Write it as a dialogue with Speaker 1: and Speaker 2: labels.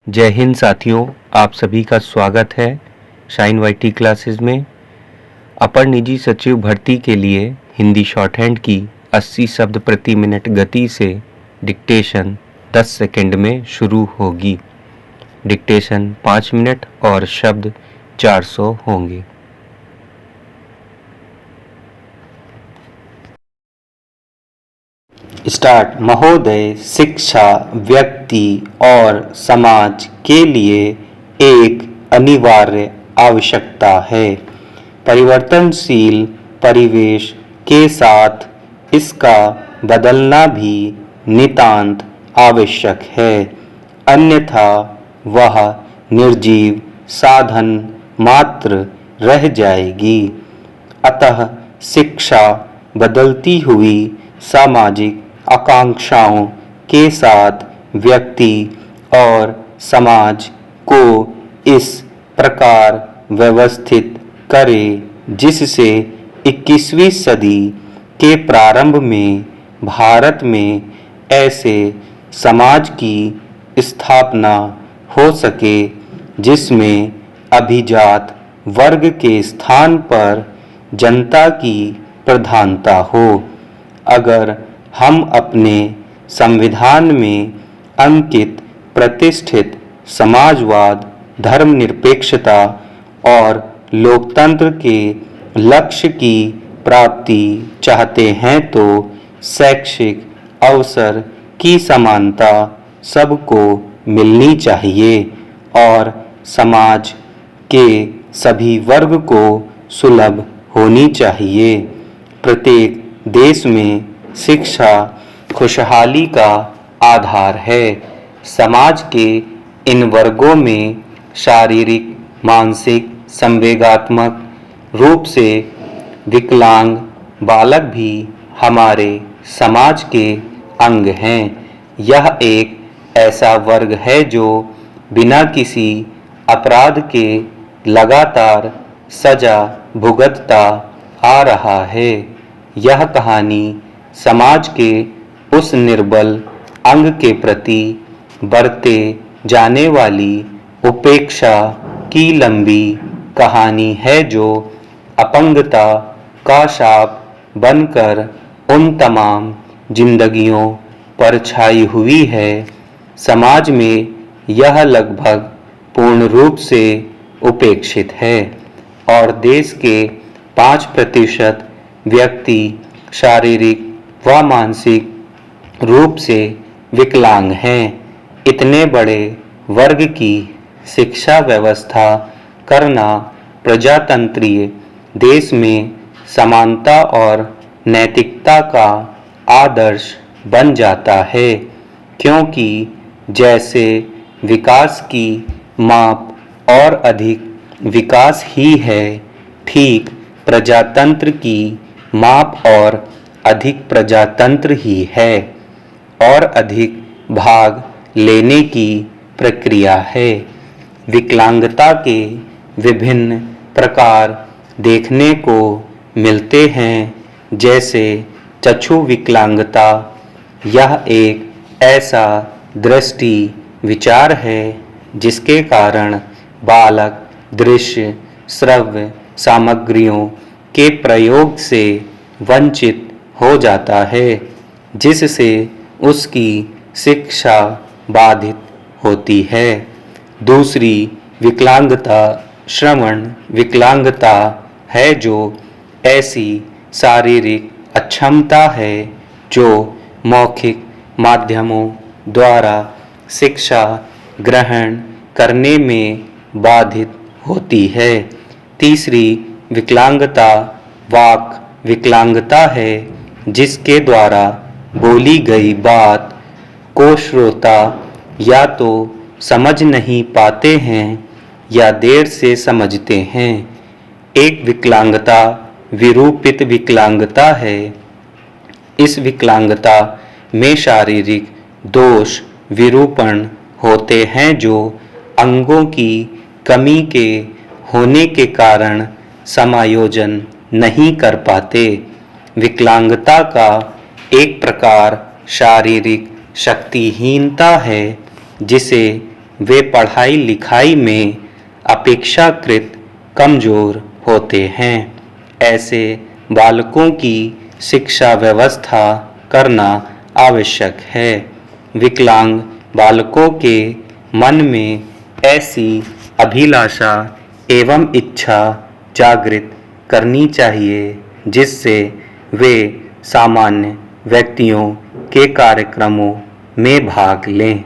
Speaker 1: जय हिंद साथियों, आप सभी का स्वागत है शाइन वाईटी क्लासेस में। अपर निजी सचिव भर्ती के लिए हिंदी शॉर्ट हैंड की 80 शब्द प्रति मिनट गति से डिक्टेशन 10 सेकंड में शुरू होगी। डिक्टेशन 5 मिनट और शब्द 400 होंगे।
Speaker 2: स्टार्ट। महोदय, शिक्षा व्यक्ति और समाज के लिए एक अनिवार्य आवश्यकता है। परिवर्तनशील परिवेश के साथ इसका बदलना भी नितांत आवश्यक है, अन्यथा वह निर्जीव साधन मात्र रह जाएगी। अतः शिक्षा बदलती हुई सामाजिक आकांक्षाओं के साथ व्यक्ति और समाज को इस प्रकार व्यवस्थित करे जिससे 21वीं सदी के प्रारंभ में भारत में ऐसे समाज की स्थापना हो सके जिसमें अभिजात वर्ग के स्थान पर जनता की प्रधानता हो। अगर हम अपने संविधान में अंकित प्रतिष्ठित समाजवाद, धर्मनिरपेक्षता और लोकतंत्र के लक्ष्य की प्राप्ति चाहते हैं तो शैक्षिक अवसर की समानता सबको मिलनी चाहिए और समाज के सभी वर्ग को सुलभ होनी चाहिए। प्रत्येक देश में शिक्षा खुशहाली का आधार है। समाज के इन वर्गों में शारीरिक, मानसिक, संवेगात्मक रूप से विकलांग बालक भी हमारे समाज के अंग हैं। यह एक ऐसा वर्ग है जो बिना किसी अपराध के लगातार सजा भुगतता आ रहा है। यह कहानी समाज के उस निर्बल अंग के प्रति बरते जाने वाली उपेक्षा की लंबी कहानी है जो अपंगता का शाप बनकर उन तमाम जिंदगियों पर छाई हुई है। समाज में यह लगभग पूर्ण रूप से उपेक्षित है और देश के 5% व्यक्ति शारीरिक व मानसिक रूप से विकलांग हैं। इतने बड़े वर्ग की शिक्षा व्यवस्था करना प्रजातंत्रीय देश में समानता और नैतिकता का आदर्श बन जाता है, क्योंकि जैसे विकास की माप और अधिक विकास ही है, ठीक प्रजातंत्र की माप और अधिक प्रजातंत्र ही है और अधिक भाग लेने की प्रक्रिया है। विकलांगता के विभिन्न प्रकार देखने को मिलते हैं, जैसे चक्षु विकलांगता। यह एक ऐसा दृष्टि विचार है जिसके कारण बालक दृश्य श्रव्य सामग्रियों के प्रयोग से वंचित हो जाता है, जिससे उसकी शिक्षा बाधित होती है। दूसरी विकलांगता श्रवण विकलांगता है, जो ऐसी शारीरिक अक्षमता है जो मौखिक माध्यमों द्वारा शिक्षा ग्रहण करने में बाधित होती है। तीसरी विकलांगता वाक विकलांगता है, जिसके द्वारा बोली गई बात को श्रोता या तो समझ नहीं पाते हैं या देर से समझते हैं। एक विकलांगता विरूपित विकलांगता है। इस विकलांगता में शारीरिक दोष विरूपण होते हैं जो अंगों की कमी के होने के कारण समायोजन नहीं कर पाते। विकलांगता का एक प्रकार शारीरिक शक्तिहीनता है, जिसे वे पढ़ाई लिखाई में अपेक्षाकृत कमजोर होते हैं। ऐसे बालकों की शिक्षा व्यवस्था करना आवश्यक है। विकलांग बालकों के मन में ऐसी अभिलाषा एवं इच्छा जागृत करनी चाहिए जिससे वे सामान्य व्यक्तियों के कार्यक्रमों में भाग लें।